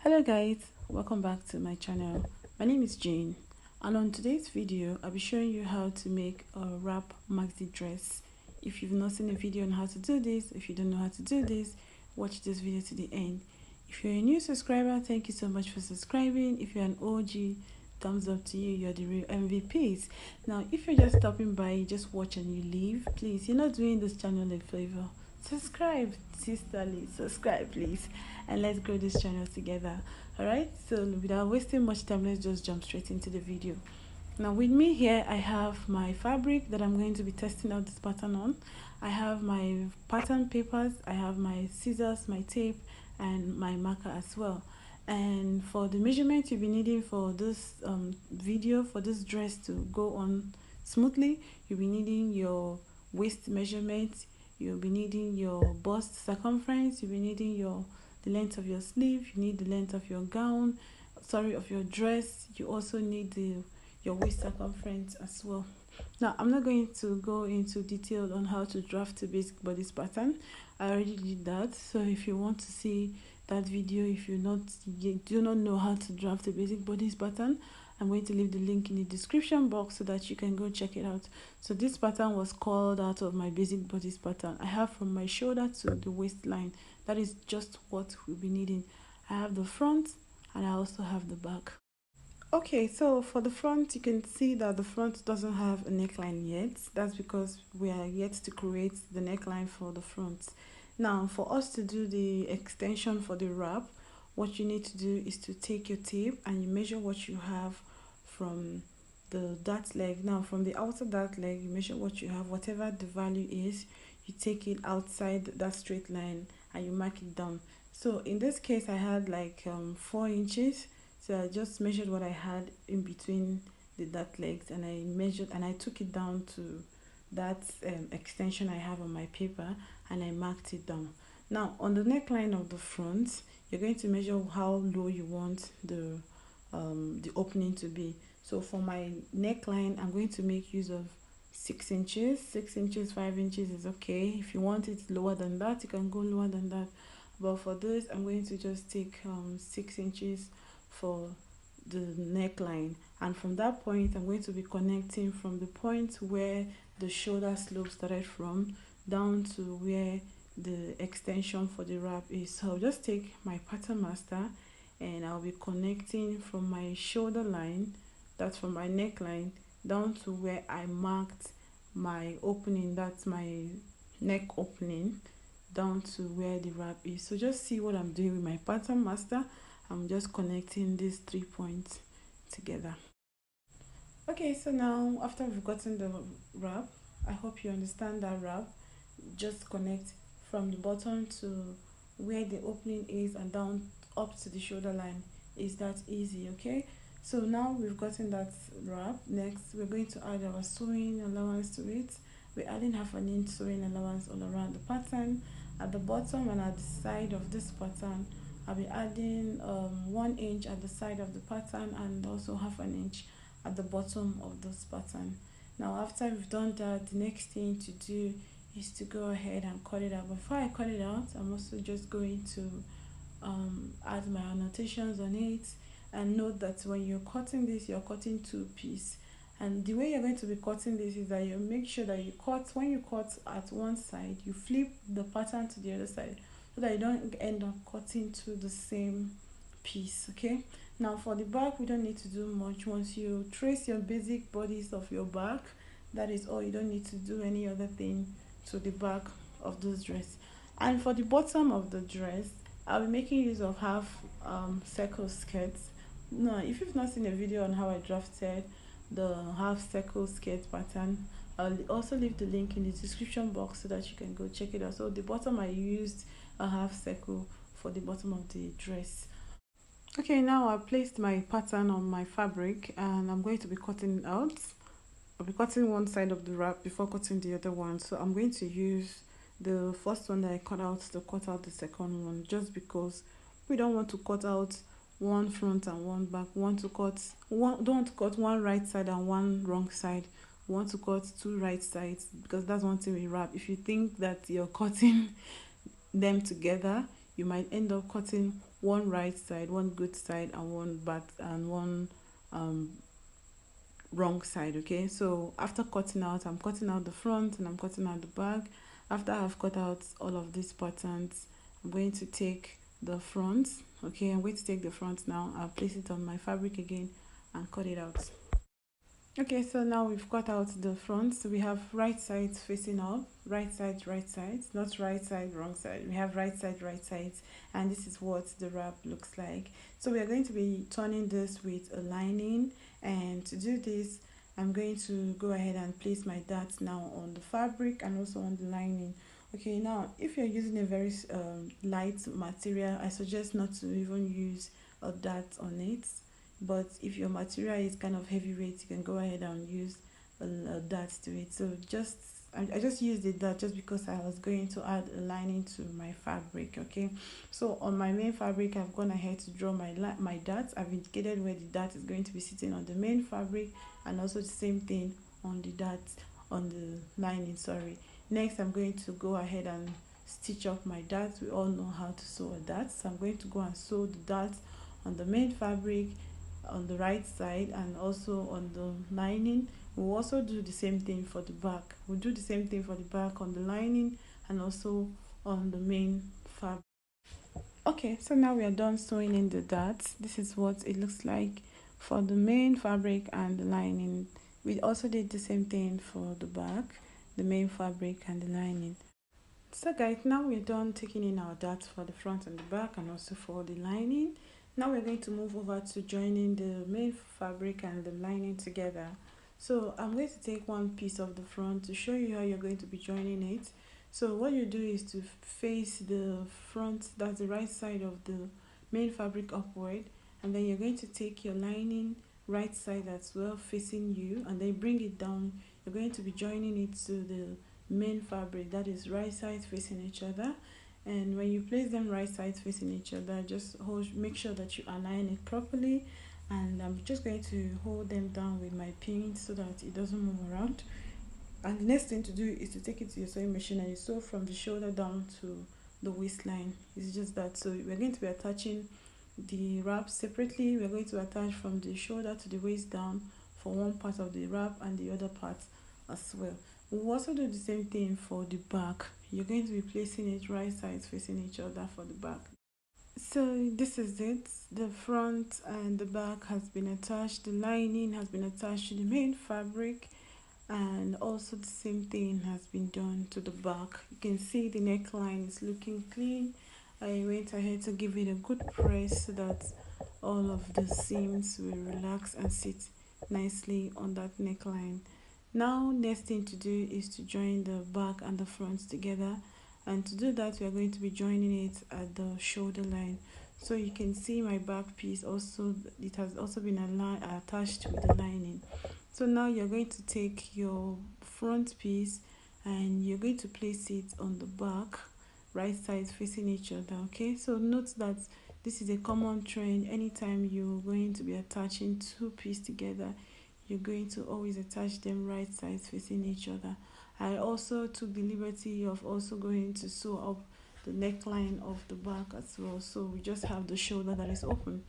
Hello guys, welcome back to my channel. My name is Jane, and on today's video I'll be showing you how to make a wrap maxi dress. If you've not seen a video on how to do this, if you don't know how to do this, watch this video to the end. If you're a new subscriber, thank you so much for subscribing. If you're an OG, thumbs up to you, you're the real MVPs. Now if you're just stopping by, you just watch and you leave, please, you're not doing this channel a favor. Subscribe, sisterly, subscribe please, and let's grow this channel together. All right, so without wasting much time, let's just jump straight into the video. Now with me here I have my fabric that I'm going to be testing out this pattern on. I have my pattern papers, I have my scissors, my tape, and my marker as well. And for the measurement you'll be needing for this video, for this dress to go on smoothly, you'll be needing your waist measurement, you'll be needing your bust circumference, you'll be needing the length of your sleeve, you need the length of your gown, of your dress. You also need your waist circumference as well. Now I'm not going to go into detail on how to draft the basic bodice pattern. I already did that, so if you want to see that video, if you do not know how to draft the basic bodice pattern, I'm going to leave the link in the description box so that you can go check it out. So this pattern was called out of my basic bodice pattern. I have from my shoulder to the waistline. That is just what we'll be needing. I have the front and I also have the back. Okay, so for the front, you can see that the front doesn't have a neckline yet. That's because we are yet to create the neckline for the front. Now for us to do the extension for the wrap, what you need to do is to take your tape and you measure what you have from the dart leg. Now from the outer dart leg, you measure what you have, whatever the value is, you take it outside that straight line and you mark it down. So in this case I had like 4 inches, so I just measured what I had in between the dart legs and I measured and I took it down to that extension I have on my paper and I marked it down. Now on the neckline of the front, you're going to measure how low you want the opening to be. So for my neckline, I'm going to make use of 6 inches. 6 inches, 5 inches is okay. If you want it lower than that, you can go lower than that. But for this, I'm going to just take 6 inches for the neckline. And from that point, I'm going to be connecting from the point where the shoulder slope started from down to where the extension for the wrap is. So I'll just take my pattern master and I'll be connecting from my shoulder line, that's from my neckline, down to where I marked my opening, that's my neck opening, down to where the wrap is. So just see what I'm doing with my pattern master. I'm just connecting these 3 points together. Okay, so now after we've gotten the wrap, I hope you understand that wrap. Just connect from the bottom to where the opening is and down up to the shoulder line. Is that easy? Okay, so now we've gotten that wrap. Next we're going to add our sewing allowance to it. We're adding 1/2 inch sewing allowance all around the pattern. At the bottom and at the side of this pattern, I'll be adding 1 inch at the side of the pattern and also 1/2 inch at the bottom of this pattern. Now after we've done that, the next thing to do is to go ahead and cut it out. Before I cut it out, I'm also just going to add my annotations on it. And note that when you're cutting this, you're cutting 2 pieces, and the way you're going to be cutting this is that you make sure that you cut, when you cut at one side, you flip the pattern to the other side so that you don't end up cutting to the same piece. Okay, now for the back, we don't need to do much. Once you trace your basic bodies of your back, that is all. You don't need to do any other thing to the back of this dress. And for the bottom of the dress, I'll be making use of half circle skirts. Now if you've not seen a video on how I drafted the half circle skirt pattern, I'll also leave the link in the description box so that you can go check it out. So the bottom, I used a half circle for the bottom of the dress. Okay, now I've placed my pattern on my fabric and I'm going to be cutting it out. I'll be cutting one side of the wrap before cutting the other one. So I'm going to use the first one that I cut out to cut out the second one, just because we don't want to cut out one front and one back. We want to cut don't want to cut one right side and one wrong side. We want to cut 2 right sides, because that's one thing we wrap. If you think that you're cutting them together, you might end up cutting one right side, one good side, and one bad and one um wrong side. Okay, so after cutting out, I'm cutting out the front and I'm cutting out the back. After I've cut out all of these patterns, I'm going to take the front. Okay, I'm going to take the front now. I'll place it on my fabric again and cut it out. Okay, so now we've cut out the front. So we have right sides facing up, right sides, not right side, wrong side. We have right sides, and this is what the wrap looks like. So we are going to be turning this with a lining, and to do this, I'm going to go ahead and place my darts now on the fabric and also on the lining. Okay, now if you're using a very light material, I suggest not to even use a dart on it, but if your material is kind of heavyweight, you can go ahead and use a dart to it. So I just used the dart just because I was going to add a lining to my fabric. Okay, so on my main fabric, I've gone ahead to draw my dart. I've indicated where the dart is going to be sitting on the main fabric, and also the same thing on the dart on the lining, sorry. Next, I'm going to go ahead and stitch up my dart. We all know how to sew a dart, so I'm going to go and sew the dart on the main fabric on the right side and also on the lining. We'll also do the same thing for the back. We'll do the same thing for the back on the lining and also on the main fabric. Okay, so now we are done sewing in the darts. This is what it looks like for the main fabric and the lining. We also did the same thing for the back, the main fabric and the lining. So guys, now we're done taking in our darts for the front and the back and also for the lining. Now we're going to move over to joining the main fabric and the lining together. So I'm going to take one piece of the front to show you how you're going to be joining it. So what you do is to face the front, that's the right side of the main fabric upward, and then you're going to take your lining right side as well facing you, and then bring it down. You're going to be joining it to the main fabric, that is right sides facing each other. And when you place them right sides facing each other, just make sure that you align it properly. And I'm just going to hold them down with my pin so that it doesn't move around. And the next thing to do is to take it to your sewing machine and you sew from the shoulder down to the waistline. It's just that. So we're going to be attaching the wrap separately. We're going to attach from the shoulder to the waist down for one part of the wrap and the other part as well. We'll also do the same thing for the back. You're going to be placing it right sides facing each other for the back. So this is it. The front and the back has been attached. The lining has been attached to the main fabric, and also the same thing has been done to the back. You can see the neckline is looking clean. I went ahead to give it a good press so that all of the seams will relax and sit nicely on that neckline. Now next thing to do is to join the back and the front together, and to do that we are going to be joining it at the shoulder line. So you can see my back piece also, it has also been attached with the lining. So now you're going to take your front piece and you're going to place it on the back, right sides facing each other. Okay, so note that this is a common trend. Anytime you're going to be attaching two pieces together, you're going to always attach them right sides facing each other. I also took the liberty of also going to sew up the neckline of the back as well, so we just have the shoulder that is open.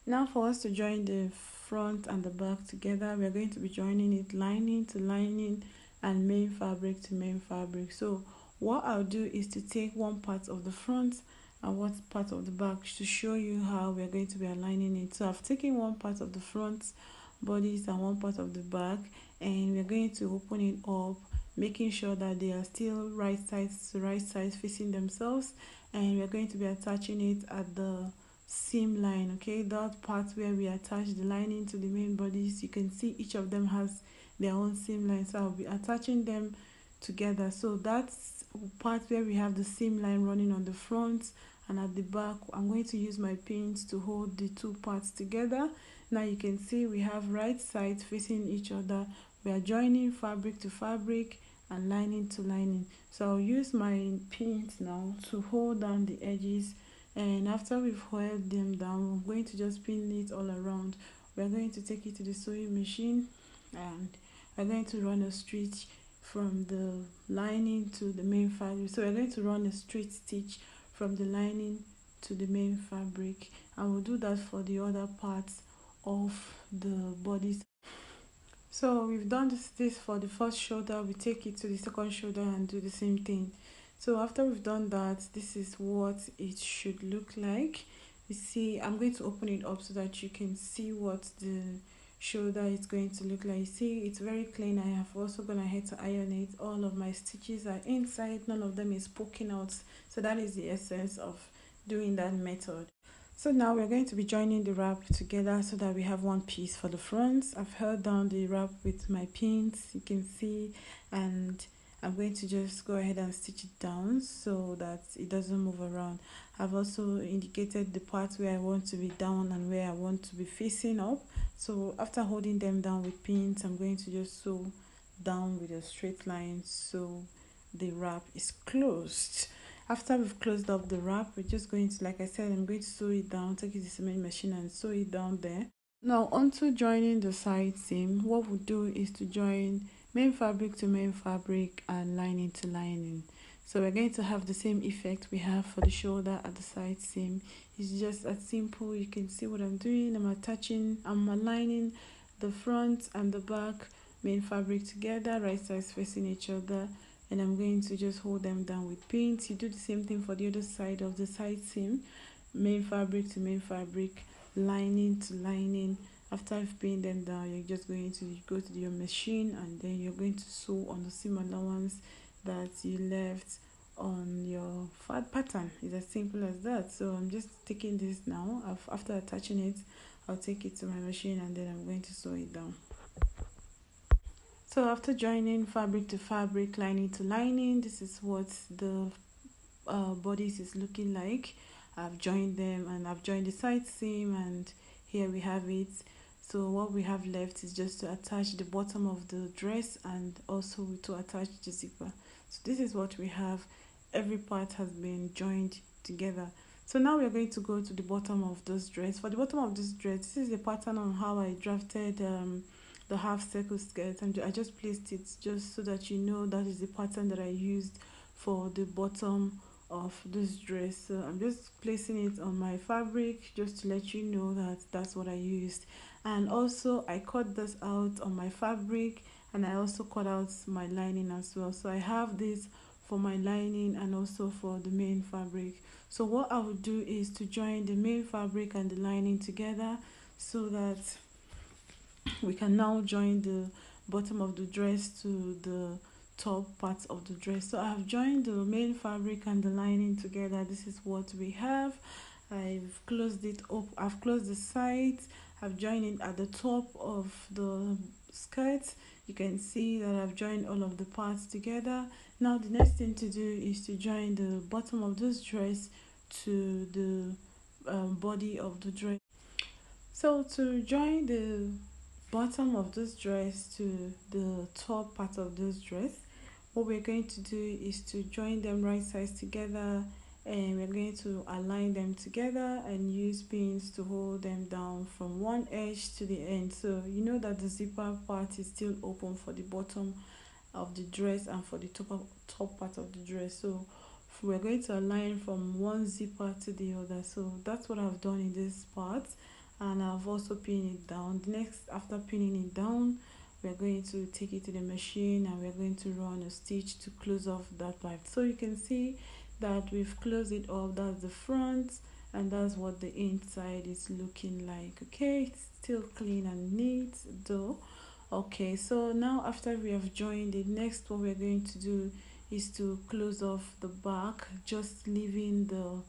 Now for us to join the front and the back together, we are going to be joining it lining to lining and main fabric to main fabric. So what I'll do is to take one part of the front and one part of the back to show you how we're going to be aligning it. So I've taken one part of the front bodies and one part of the back, and we're going to open it up, making sure that they are still right sides to right sides facing themselves, and we're going to be attaching it at the seam line. Okay, that part where we attach the lining to the main bodies, you can see each of them has their own seam line, so I'll be attaching them together. So that's part where we have the seam line running on the front, and at the back I'm going to use my pins to hold the two parts together. Now you can see we have right sides facing each other. We are joining fabric to fabric and lining to lining. So I'll use my pins now to hold down the edges, and after we've held them down, we're going to just pin it all around. We're going to take it to the sewing machine and we're going to run a stitch from the lining to the main fabric. So we're going to run a straight stitch from the lining to the main fabric, and we'll do that for the other parts of the bodies. So we've done this for the first shoulder. We take it to the second shoulder and do the same thing. So after we've done that, this is what it should look like. You see, I'm going to open it up so that you can see what the shoulder is going to look like. You see, it's very clean. I have also gone ahead to iron it. All of my stitches are inside, none of them is poking out. So that is the essence of doing that method. So now we're going to be joining the wrap together so that we have one piece for the front. I've held down the wrap with my pins, you can see, and I'm going to just go ahead and stitch it down so that it doesn't move around. I've also indicated the parts where I want to be down and where I want to be facing up. So after holding them down with pins, I'm going to just sew down with a straight line so the wrap is closed. After we've closed up the wrap, we're just going to, like I said, I'm going to sew it down, take it to the sewing machine and sew it down there. Now onto joining the side seam, what we'll do is to join main fabric to main fabric and lining to lining. So we're going to have the same effect we have for the shoulder at the side seam. It's just as simple. You can see what I'm doing. I'm aligning the front and the back main fabric together, right sides facing each other, and I'm going to just hold them down with pins. You do the same thing for the other side of the side seam, main fabric to main fabric, lining to lining. After I've pinned them down, you're just going to go to your machine and then you're going to sew on the seam allowance that you left on your pattern. It's as simple as that. So I'm just taking this now. After attaching it, I'll take it to my machine and then I'm going to sew it down. So after joining fabric to fabric, lining to lining, this is what the bodice is looking like. I've joined them and I've joined the side seam, and here we have it. So what we have left is just to attach the bottom of the dress and also to attach the zipper. So this is what we have. Every part has been joined together. So now we're going to go to the bottom of this dress. For the bottom of this dress, this is the pattern on how I drafted the half circle skirt, and I just placed it just so that you know that is the pattern that I used for the bottom of this dress. So I'm just placing it on my fabric just to let you know that that's what I used. And also I cut this out on my fabric, and I also cut out my lining as well. So I have this for my lining and also for the main fabric. So what I will do is to join the main fabric and the lining together so that we can now join the bottom of the dress to the top part of the dress. So I have joined the main fabric and the lining together. This is what we have. I've closed it up. I've closed the sides. I've joined it at the top of the skirt. You can see that I've joined all of the parts together. Now the next thing to do is to join the bottom of this dress to the body of the dress. So to join the bottom of this dress to the top part of this dress, what we're going to do is to join them right sides together, and we're going to align them together and use pins to hold them down from one edge to the end. So you know that the zipper part is still open for the bottom of the dress and for the top part of the dress. So we're going to align from one zipper to the other. So that's what I've done in this part, and I've also pinned it down. Next, after pinning it down, we're going to take it to the machine and we're going to run a stitch to close off that part. So you can see that we've closed it off. That's the front, and that's what the inside is looking like. Okay, it's still clean and neat though. Okay, so now after we have joined it, next what we're going to do is to close off the back, just leaving the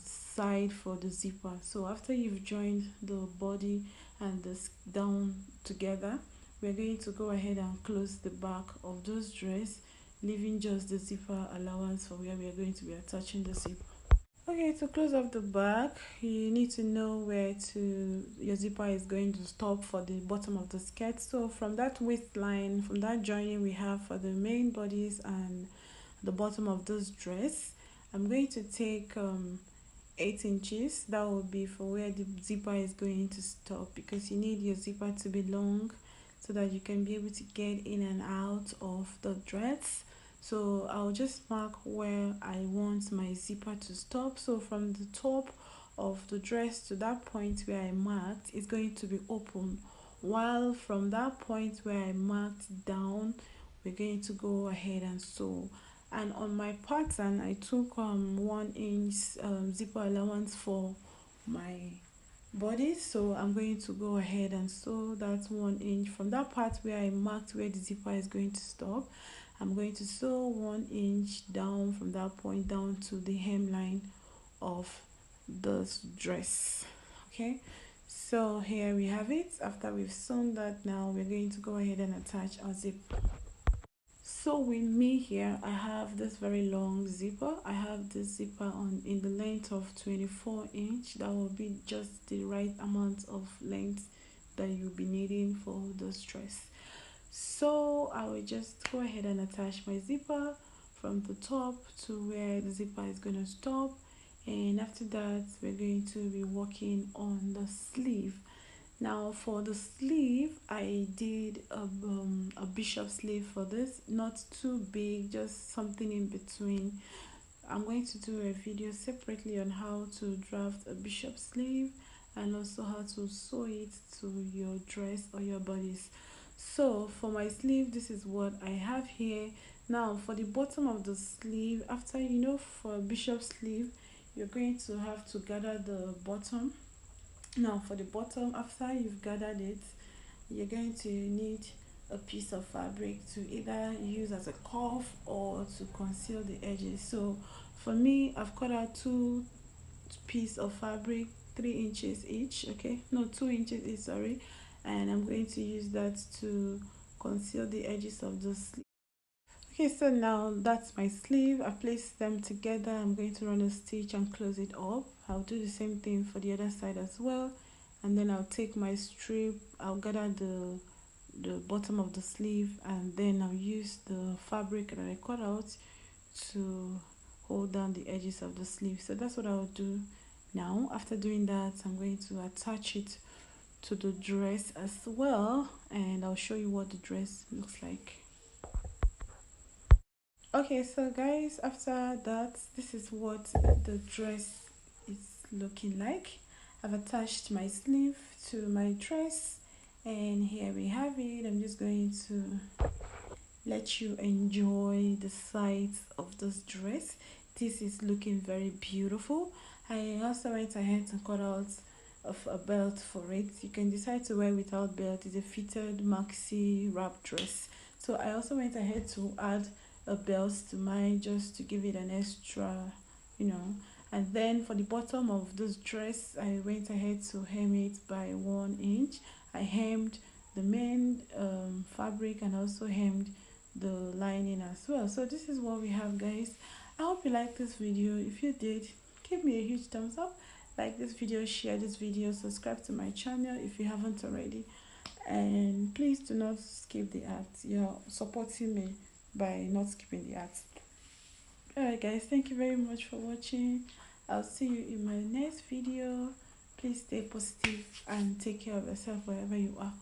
side for the zipper. So after you've joined the body and this down together, we're going to go ahead and close the back of this dress, leaving just the zipper allowance for where we are going to be attaching the zipper. Okay, to close off the back, you need to know where your zipper is going to stop for the bottom of the skirt. So from that waistline, from that joining we have for the main bodies and the bottom of this dress, I'm going to take 8 inches. That will be for where the zipper is going to stop, because you need your zipper to be long so that you can be able to get in and out of the dress. So I'll just mark where I want my zipper to stop. So from the top of the dress to that point where I marked, it's going to be open, while from that point where I marked down, we're going to go ahead and sew. And on my pattern, I took 1 inch zipper allowance for my body, so I'm going to go ahead and sew that 1 inch from that part where I marked where the zipper is going to stop. I'm going to sew 1 inch down from that point down to the hemline of this dress. Okay, so here we have it. After we've sewn that, now we're going to go ahead and attach our zip. So with me here, I have this very long zipper. I have this zipper on in the length of 24 inch. That will be just the right amount of length that you'll be needing for this dress. So I will just go ahead and attach my zipper from the top to where the zipper is going to stop, and after that we're going to be working on the sleeve. Now for the sleeve, I did a bishop sleeve for this, not too big, just something in between. I'm going to do a video separately on how to draft a bishop sleeve and also how to sew it to your dress or your bodice. So for my sleeve, this is what I have here. Now for the bottom of the sleeve, after, for a bishop sleeve, you're going to have to gather the bottom. Now for the bottom, after you've gathered it, you're going to need a piece of fabric to either use as a cuff or to conceal the edges. So for me, I've cut out 2 pieces of fabric, 3 inches each. Okay, no, 2 inches each, sorry, and I'm going to use that to conceal the edges of the sleeve. Okay, so now that's my sleeve. I placed them together. I'm going to run a stitch and close it up. I'll do the same thing for the other side as well, and then I'll take my strip, I'll gather the bottom of the sleeve, and then I'll use the fabric that I cut out to hold down the edges of the sleeve. So that's what I'll do now. After doing that, I'm going to attach it to the dress as well, and I'll show you what the dress looks like. Okay, so guys, after that, this is what the dress is looking like. I've attached my sleeve to my dress, and here we have it. I'm just going to let you enjoy the sides of this dress. This is looking very beautiful. I also went ahead and cut out of a belt for it. You can decide to wear without belt. It's a fitted maxi wrap dress. So I also went ahead to add a belt to mine just to give it an extra, and then for the bottom of this dress, I went ahead to hem it by 1 inch. I hemmed the main fabric and also hemmed the lining as well. So this is what we have, guys. I hope you liked this video. If you did, give me a huge thumbs up, like this video, share this video, subscribe to my channel if you haven't already, and please do not skip the ads. You're supporting me by not skipping the ads. Alright guys, thank you very much for watching. I'll see you in my next video. Please stay positive and take care of yourself wherever you are.